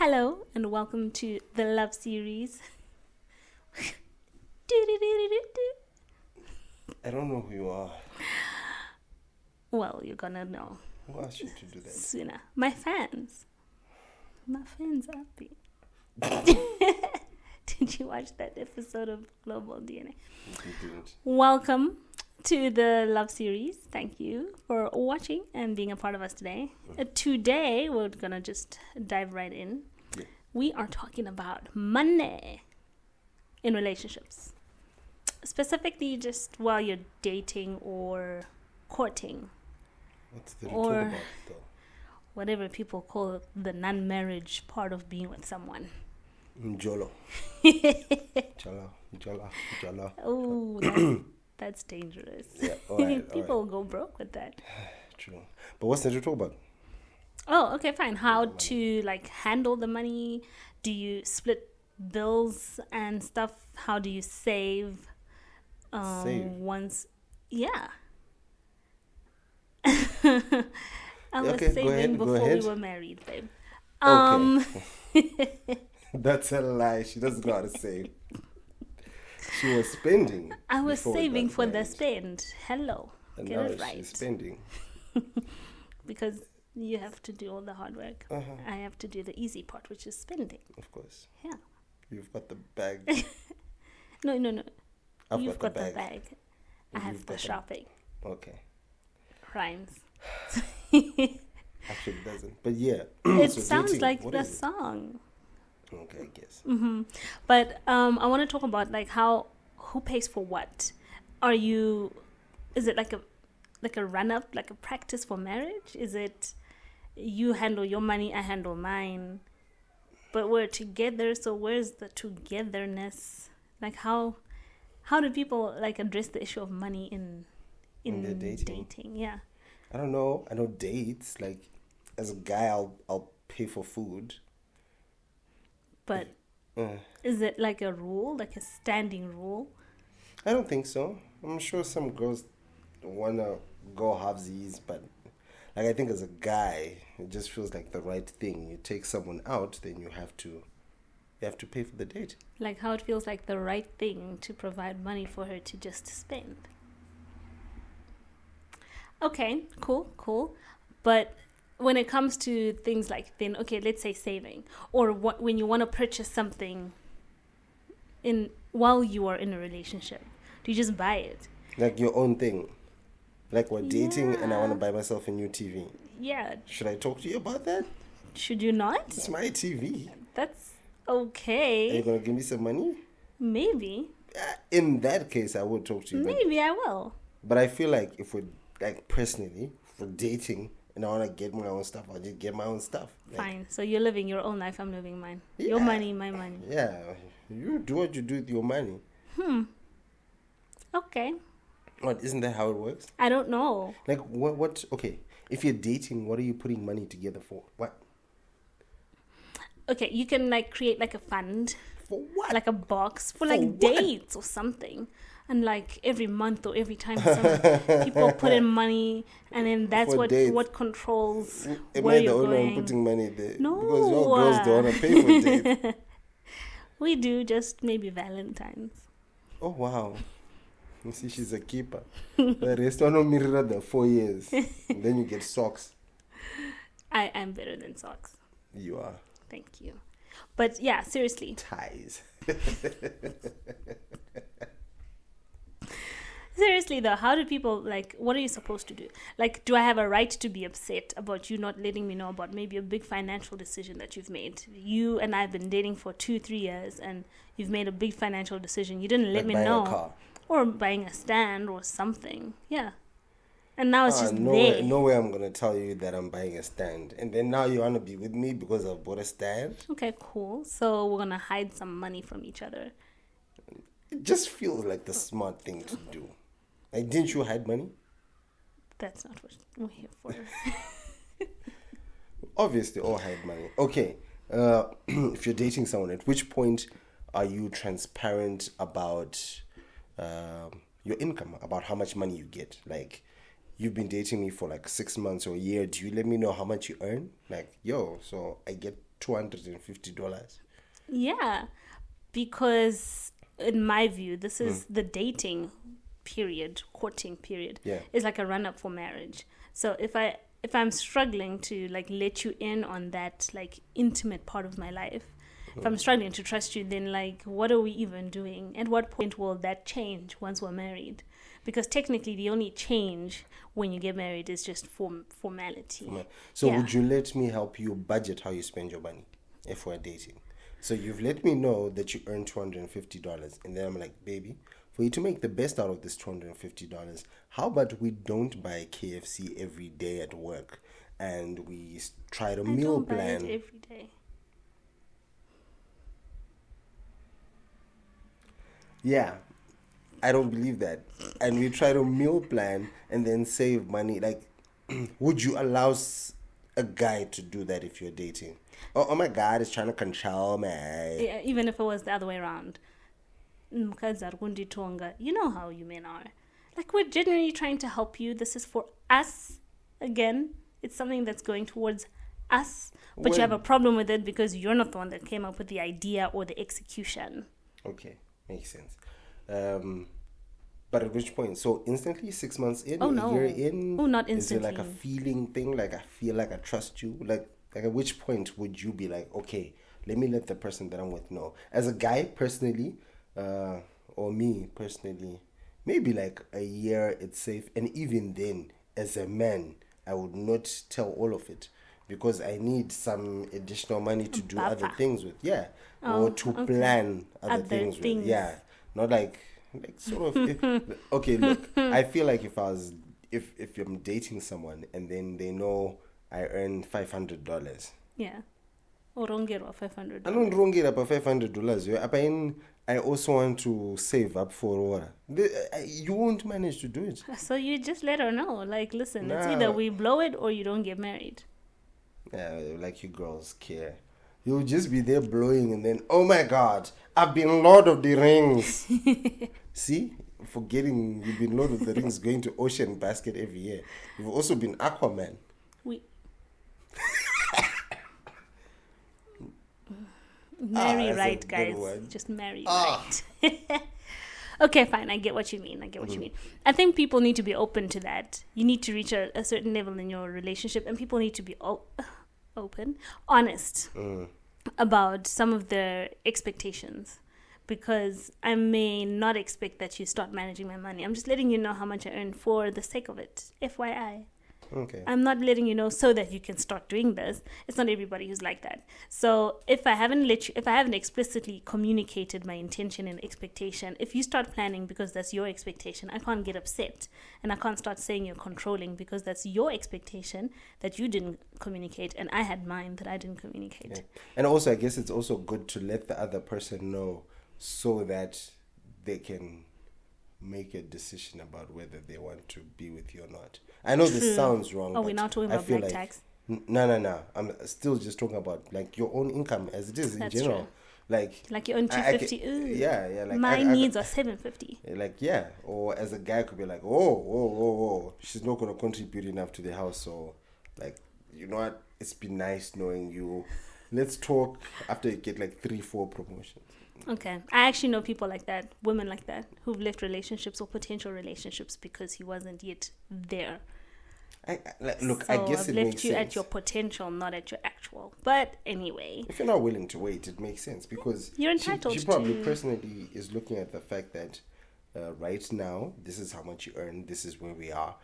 Hello and welcome to the Love Series. I don't know who you are. Well, you're gonna know Who asked you to do that? sooner. My fans. My fans are happy. Did you watch that episode of Global DNA? You didn't. Welcome to the Love Series. Thank you for watching and being a part of us today. Today, we're gonna just dive right in. Yeah. We are talking about money in relationships. Specifically, just while you're dating or courting, What's there to Or- talk about, though? whatever people call the non-marriage part of being with someone. Njolo. Jala. Oh, that's dangerous. Yeah, all right. People will go broke with that. True. But what's there to talk about? Oh, okay, fine. How to handle the money? Do you split bills and stuff? How do you save? Save? Once, yeah. I was Okay, go saving ahead, go before we ahead. were married, babe. That's a lie. She doesn't know how to save. She was spending. I was before we saving got for the married. spend. Hello, And get now it right. she's spending. Because you have to do all the hard work. Uh-huh. I have to do the easy part, which is spending. Of course. Yeah. You've got the bag. No. I've You've got got the the bag. bag. I You've have got the the- shopping. Okay. Rhymes. Actually, it doesn't. But yeah. It So sounds dating, like what the is it? song. Okay, I guess. But I want to talk about who pays for what. Is it like a run up, like a practice for marriage? Is it you handle your money, I handle mine, but we're together, so where's the togetherness? Like how do people address the issue of money in When they're dating? Yeah. I don't know. I know dates. Like, as a guy, I'll pay for food. But is it like a rule, like a standing rule? I don't think so. I'm sure some girls wanna go halvesies, but I think as a guy, it just feels like the right thing. You take someone out, then you have to pay for the date. Like how it feels like the right thing to provide money for her to just spend. Okay, cool. But when it comes to things let's say saving, or when you want to purchase something while you are in a relationship, do you just buy it? Like your own thing. Like we're dating and I want to Yeah. buy myself a new TV. Yeah, Should I talk to you about that? should you not? It's my TV. That's Are you okay. going to give me some money? Maybe In that case, I would talk to you. I will. But I feel like if we're, personally, if we're dating and I want to get my own stuff, I'll just get my own stuff. Fine. So you're living your own life, I'm living mine. Your Yeah. money, my money. Yeah, you do what you do with your money. Okay. What, isn't that how it works? I don't know. Like, okay, if you're dating, what are you putting money together for? What? Okay, you can create a fund, For what? like a box for what? dates or something, and every month or every time people put in money, and then that's For dates. what controls Am where I the you're only one going. putting money there? No. Because your girls don't want to pay for dates. We do, just maybe Valentine's. Oh, wow. You see, she's a keeper. The rest of them mirror the 4 years. And then you get socks. I am better than socks. You are. Thank you. But yeah, seriously. Ties. Seriously though, how do people what are you supposed to do? Do I have a right to be upset about you not letting me know about maybe a big financial decision that you've made? You and I have been dating for 2-3 years and you've made a big financial decision. You didn't let Like me buying a know. car. Or buying a stand or something. Yeah. And now it's just no there. way I'm going to tell you that I'm buying a stand. And then now you want to be with me because I bought a stand? Okay, cool. So we're gonna hide some money from each other. It just feels like the smart thing to do. Like, didn't you hide money? That's not what we're here for. Obviously, all hide money. Okay, if you're dating someone, at which point are you transparent about your income, about how much money you get? Like, you've been dating me for 6 months or a year. Do you let me know how much you earn? Like, yo, so I get $250. Yeah, because in my view, this is the dating period, courting period. Yeah. Is like a run up for marriage. So if I'm struggling to like let you in on that like intimate part of my life, if I'm struggling to trust you, then like what are we even doing? At what point will that change once we're married? Because technically the only change when you get married is just formality. So Yeah. would you let me help you budget how you spend your money if we're dating? So you've let me know that you earn $250, and then I'm like, baby, for you to make the best out of this $250, how about we don't buy KFC every day at work, and we try to I meal don't buy plan? it every day. Yeah, I don't believe that. And we try to meal plan and then save money. Like, would you allow a guy to do that if you're dating? Oh my God, he's trying to control me. Yeah, even if it was the other way around. Mukadzi ari kunditonga. You know how you men are. Like, we're genuinely trying to help you. This is for us. Again, it's something that's going towards us. But you have a problem with it because you're not the one that came up with the idea or the execution. Okay, makes sense. But at which point? So instantly, 6 months in, Oh, no. a year in? Oh, not Is it instantly. like a feeling thing? Like, I feel like I trust you? Like at which point would you be like, okay, let me let the person that I'm with know? As a guy, personally, or me, personally, maybe like a year, it's safe. And even then, as a man, I would not tell all of it, because I need some additional money to do other things with. Yeah. Or to plan other things with. Yeah. Not like sort of. Okay, look, I feel like if I'm dating someone and then they know I earn $500. Yeah. Orongerwa $500. I don't wrong it up $500. I also want to save up for what? You won't manage to do it. So you just let her know. Like, listen, it's Nah. either we blow it or you don't get married. Yeah, like you girls care. You'll just be there blowing and then, oh my God, I've been Lord of the Rings. See? Forgetting you've been Lord of the Rings, going to Ocean Basket every year. You've also been Aquaman. Marry that's a right, good guys. one. Just marry right. Okay, fine. I get what you mean. I think people need to be open to that. You need to reach a certain level in your relationship, and people need to be open, honest about some of their expectations. Because I may not expect that you start managing my money. I'm just letting you know how much I earn for the sake of it. FYI. Okay. I'm not letting you know so that you can start doing this. It's not everybody who's like that. So if I haven't explicitly communicated my intention and expectation, if you start planning because that's your expectation, I can't get upset, and I can't start saying you're controlling because that's your expectation that you didn't communicate, and I had mine that I didn't communicate. Yeah. And also, I guess it's also good to let the other person know so that they can make a decision about whether they want to be with you or not. I know this sounds wrong. Oh, we're now talking about black tax? No. I'm still just talking about like your own income as it is in general. True. Like you earn $250. Ooh, yeah. Like my needs are $750. Like, yeah. Or as a guy could be like, oh, she's not gonna contribute enough to the house, so like, you know what? It's been nice knowing you. Let's talk after you get like 3-4 promotions. Okay. I actually know people like that, women like that, who've left relationships or potential relationships because he wasn't yet there. I guess I've it makes left you sense. at your potential, not at your actual. But anyway. If you're not willing to wait, it makes sense because You're entitled she probably to... personally is looking at the fact that right now, this is how much you earn, this is where we are.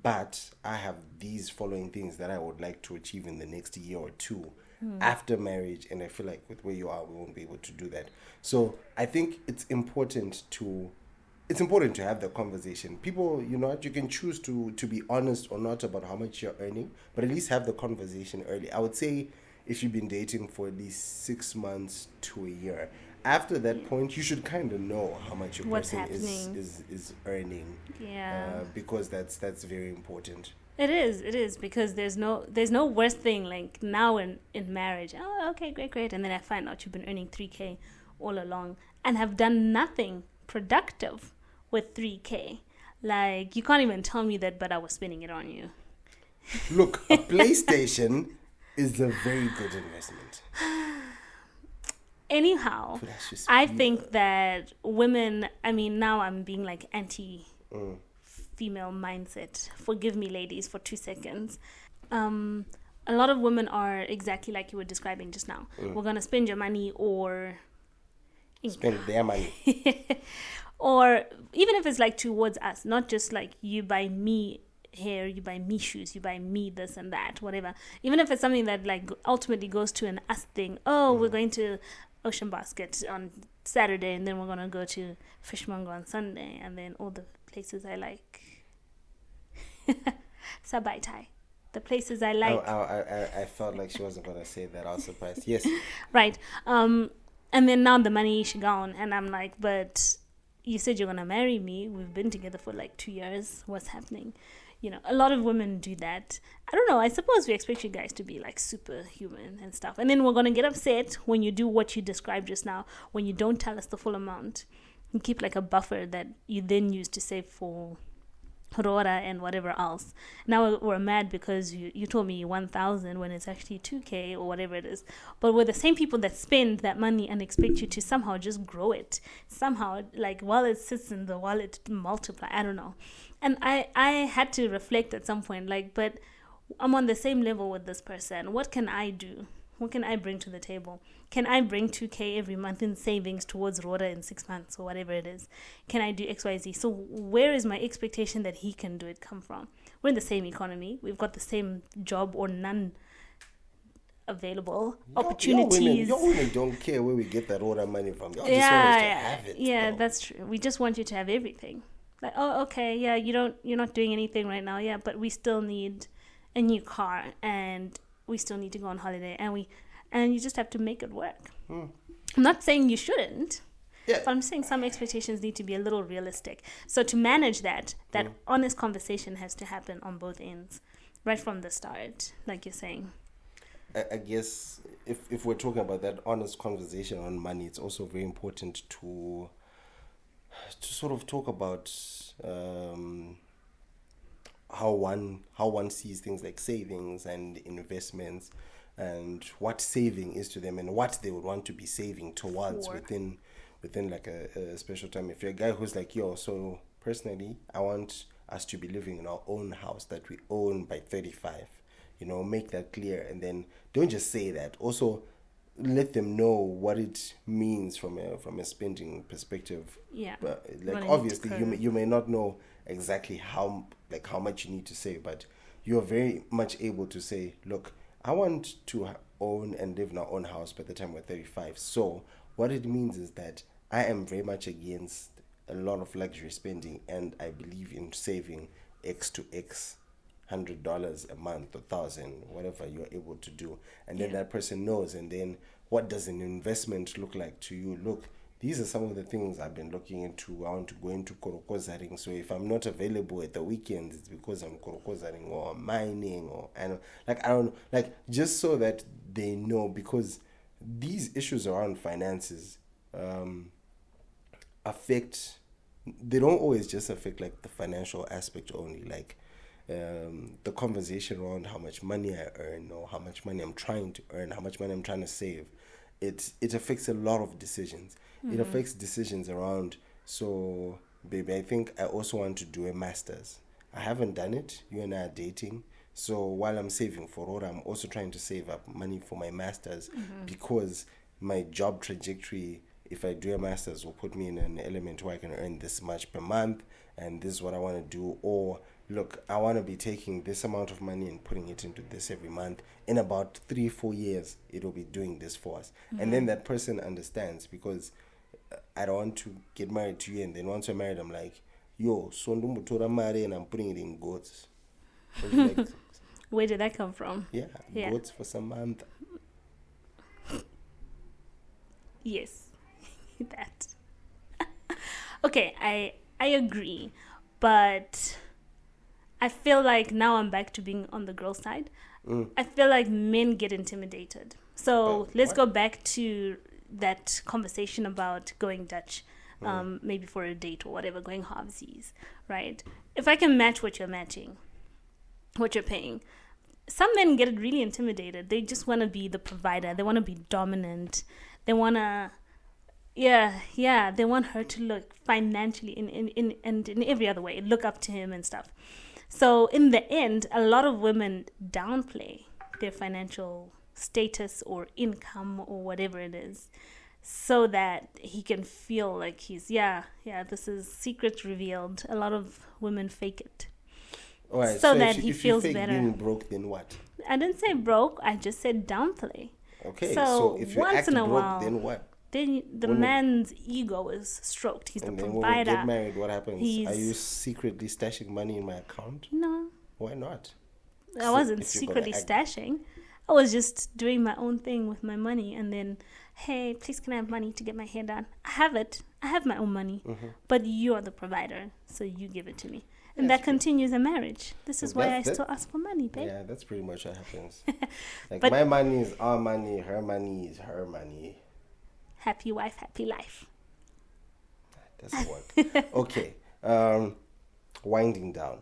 But I have these following things that I would like to achieve in the next year or two after marriage, and I feel like with where you are, we won't be able to do that. So I think it's important to have the conversation. People, you know what, you can choose to be honest or not about how much you're earning, but at least have the conversation early. I would say if you've been dating for at least 6 months to a year, after that point, you should kind of know how much your What's person happening. is earning. Yeah. Because that's very important. It is because there's no worse thing like now in marriage. Oh, okay, great. And then I find out you've been earning $3,000 all along and have done nothing productive with $3,000. Like, you can't even tell me that, but I was spending it on you. Look, a PlayStation is a very good investment. Anyhow, I think that women, I mean, now I'm being like anti-female mindset. Forgive me, ladies, for 2 seconds. A lot of women are exactly like you were describing just now. We're going to spend your money or... Spend their money. Or even if it's like towards us, not just like you buy me hair, you buy me shoes, you buy me this and that, whatever. Even if it's something that like ultimately goes to an us thing. Oh, we're going to Ocean Basket on Saturday, and then we're going to go to Fishmonger on Sunday, and then all the places I like. Sabai Thai. The places I like. I felt like she wasn't going to say that. I was surprised. Yes. Right. And then now the money is gone, and I'm like, but you said you're going to marry me. We've been together for like 2 years. What's happening? You know, a lot of women do that. I don't know. I suppose we expect you guys to be like superhuman and stuff. And then we're going to get upset when you do what you described just now, when you don't tell us the full amount. You keep like a buffer that you then use to save for Rora and whatever else. Now we're mad because you told me 1,000 when it's actually 2K or whatever it is. But we're the same people that spend that money and expect you to somehow just grow it. Somehow, like while it sits in the wallet, multiply. I don't know. And I had to reflect at some point, like, but I'm on the same level with this person. What can I do? What can I bring to the table? Can I bring 2K every month in savings towards Rhoda in 6 months or whatever it is? Can I do XYZ? So where is my expectation that he can do it come from? We're in the same economy. We've got the same job or none available. Opportunities. Your women don't care where we get that Rhoda money from. Y'all just want us to have it. Yeah, bro. that's true. We just want you to have everything. Like, oh, okay, yeah, you're not doing anything right now, yeah, but we still need a new car, and we still need to go on holiday, and you just have to make it work. I'm not saying you shouldn't, but I'm saying some expectations need to be a little realistic. So to manage that honest conversation has to happen on both ends, right from the start, like you're saying. I guess if we're talking about that honest conversation on money, it's also very important to sort of talk about how one sees things like savings and investments, and what saving is to them, and what they would want to be saving towards within like a special time. If you're a guy who's like, yo, so personally, I want us to be living in our own house that we own by 35. You know, make that clear, and then don't just say that. Also, let them know what it means from a spending perspective. Yeah. But like obviously you may not know exactly how much you need to save, but you're very much able to say, look, I want to own and live in our own house by the time we're 35. So what it means is that I am very much against a lot of luxury spending, and I believe in saving X to X. $100 a month, 1,000, whatever you're able to do, and then that person knows. And then what does an investment look like to you? Look, these are some of the things I've been looking into. I want to go into korokozaring, so if I'm not available at the weekends, it's because I'm korokozaring or mining, or I don't just so that they know, because these issues around finances affect. They don't always just affect like the financial aspect only, like the conversation around how much money I earn, or how much money I'm trying to earn, how much money I'm trying to save. It affects a lot of decisions. It affects decisions around, so baby, I think I also want to do a master's. I haven't done it. You and I are dating. So while I'm saving for Rora, I'm also trying to save up money for my master's, because my job trajectory, if I do a master's, will put me in an element where I can earn this much per month, and this is what I want to do. Or look, I want to be taking this amount of money and putting it into this every month. In about 3-4 years, it will be doing this for us. And then that person understands, because I don't want to get married to you, and then once I'm married, I'm like, yo, so marry, and I'm putting it in goats. Like, where did that come from? Yeah, goats for some month. Yes, that. Okay, I agree, but I feel like now I'm back to being on the girl side. I feel like men get intimidated. So let's go back to that conversation about going Dutch, maybe for a date or whatever, going halvesies, right? If I can match what you're matching, what you're paying, some men get really intimidated. They just want to be the provider. They want to be dominant. they want to, yeah, they want her to look financially and in every other way, look up to him and stuff. So in the end, a lot of women downplay their financial status or income or whatever it is, so that he can feel like he's, this is secret revealed. A lot of women fake it. All right, so that if you, he if feels you fake better. being broke, then what? I didn't say broke, I just said downplay. Okay, So if you once act in a broke, while, then what? then the man's ego is stroked. He's the And then when we provider. get married, what happens? He's- Are you secretly stashing money in my account? No, Why not? I wasn't if you're gonna secretly act- stashing. I was just doing my own thing with my money, and then, hey, please can I have money to get my hair done? I have it. I have my own money, but you're the provider, so you give it to me, and That's that continues a marriage. This is why I That- still ask for money, babe. Yeah, that's pretty much what happens. Like, But- my money is our money, her money is her money. Happy wife, happy life. Doesn't work. Okay. Winding down.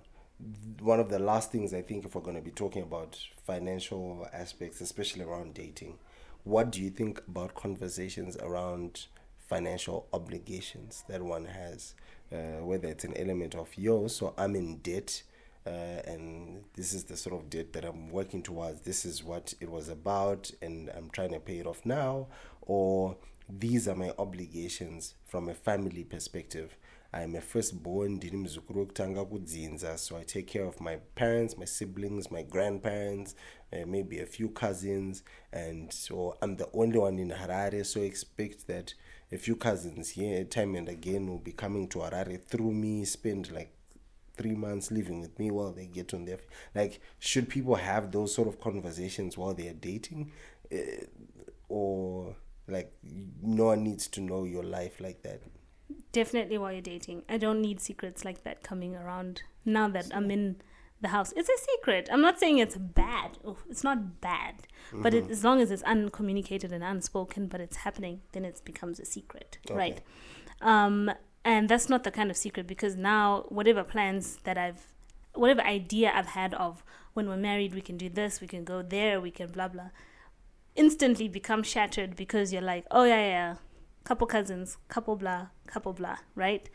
One of the last things I think, if we're going to be talking about financial aspects, especially around dating, what do you think about conversations around financial obligations that one has? Whether it's an element of, so I'm in debt, and this is the sort of debt that I'm working towards. This is what it was about, and I'm trying to pay it off now. Or these are my obligations from a family perspective. I'm a firstborn, so I take care of my parents, my siblings, my grandparents, maybe a few cousins, and so I'm the only one in Harare, so expect that a few cousins here time and again will be coming to Harare through me, spend like 3 months living with me while they get on their... Like, should people have those sort of conversations while they are dating? Or, like, no one needs to know your life like that? Definitely while you're dating. I don't need secrets like that coming around now that I'm in the house. It's a secret. I'm not saying it's bad. It's not bad. But as long as it's uncommunicated and unspoken, but it's happening, then it becomes a secret, right? And that's not the kind of secret, because now whatever idea I've had of when we're married, we can do this, we can go there, we can blah, blah, instantly become shattered because you're like, oh, yeah. Couple cousins, couple blah, right?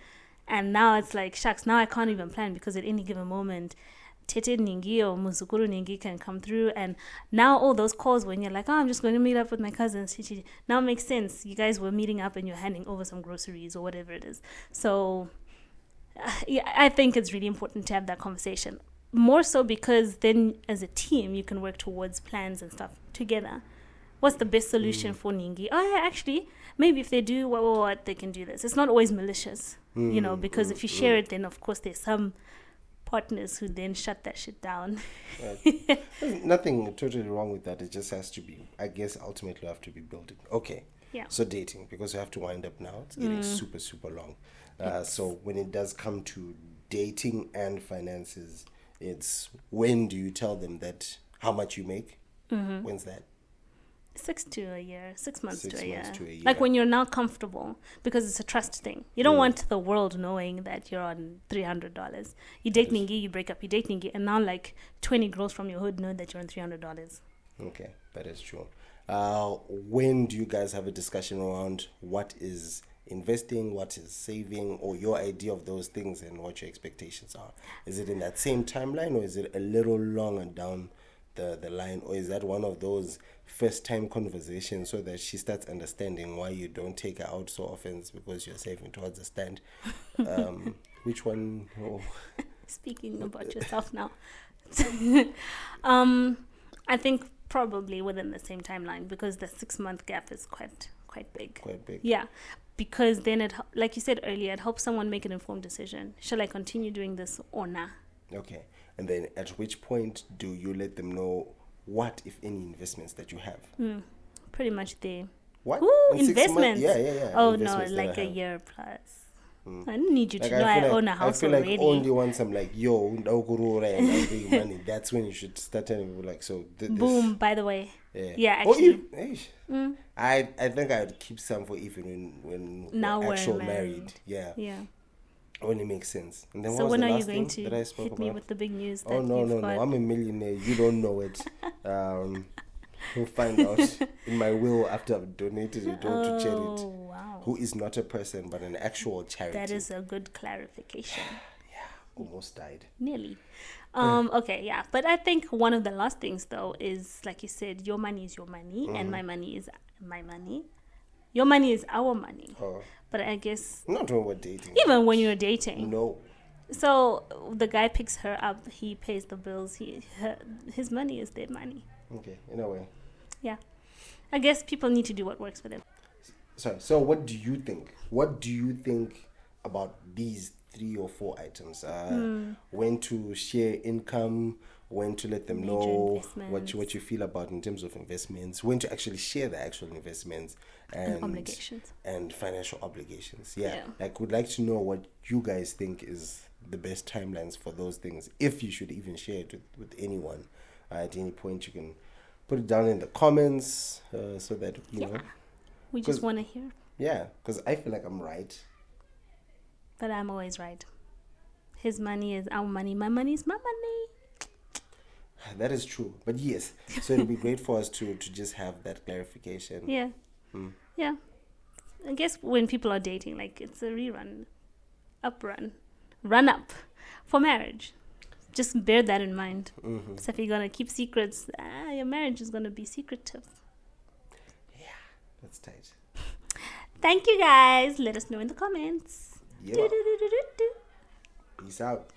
And now it's like, shucks, now I can't even plan, because at any given moment, Tete Ningi or Muzukuru Ningi can come through. And now all those calls when you're like, oh, I'm just going to meet up with my cousins, now makes sense. You guys were meeting up and you're handing over some groceries or whatever it is. So I think it's really important to have that conversation. More so because then as a team, you can work towards plans and stuff together. What's the best solution for Ningi? Oh, yeah, actually, maybe if they do what, they can do this. It's not always malicious, because if you share it, then of course there's some partners who then shut that shit down. There's nothing totally wrong with that. It just has to be, I guess, ultimately have to be building. Okay. Yeah. So dating, because we have to wind up now. It's getting super, super long. So when it does come to dating and finances, it's when do you tell them that how much you make? When's that? 6 months to a year. Like when you're now comfortable, because it's a trust thing. You don't want the world knowing that you're on $300. You date Ningi, you break up, you date Ningi, and now like 20 girls from your hood know that you're on $300. Okay, that is true. When do you guys have a discussion around what is investing, what is saving, or your idea of those things and what your expectations are? Is it in that same timeline, or is it a little longer down the line, or is that one of those first time conversations so that she starts understanding why you don't take her out so often? It's because you're saving towards the stand. Which one? Speaking about yourself now. I think probably within the same timeline, because the 6 month gap is quite big. Quite big. Yeah, because then it, like you said earlier, it helps someone make an informed decision. Shall I continue doing this or not? Okay. And then at which point do you let them know what, if any, investments that you have? Pretty much there. What? Ooh, In 6 investments. months? Yeah. Oh, no, Investments that like I a have. year plus. I don't need you to Like, know I own a house I feel already. like only once I'm like, yo, and I'm big money, that's when you should start telling people like, so Boom, by the way. Yeah. Yeah, Oh, actually. I think I would keep some for even when Now we're we're actual married. Yeah. Yeah. Only makes sense. And then So what was when the are you last going thing to that I spoke hit about? me with the big news that Oh, no. you've got? I'm a millionaire. You don't know it. Who find out in my will after I've donated it all to charity. Oh, wow. Who is not a person but an actual charity. That is a good clarification. Yeah, almost died. Nearly. Okay, yeah. But I think one of the last things, though, is, like you said, your money is your money and my money is my money. Your money is our money. Oh. But I guess... Not when we're dating. Even when you're dating. No. So the guy picks her up. He pays the bills. His money is their money. Okay, in a way. Yeah. I guess people need to do what works for them. Sorry, so what do you think? What do you think about these 3 or 4 items? When to share income, when to let them Major know investments. what you feel about in terms of investments, when to actually share the actual investments and Obligations. and financial obligations. Yeah. Yeah. Like, would like to know what you guys think is the best timelines for those things, if you should even share it with anyone. At any point you can put it down in the comments so that you know. We just want to hear. Yeah, because I feel like I'm right. But I'm always right. His money is our money. My money is my money. That is true. But yes, so it'll be great for us to just have that clarification. Yeah. Yeah. I guess when people are dating, like, it's a run up for marriage. Just bear that in mind. So if you're going to keep secrets, your marriage is going to be secretive. Yeah, that's tight. Thank you, guys. Let us know in the comments. Yeah. Peace out.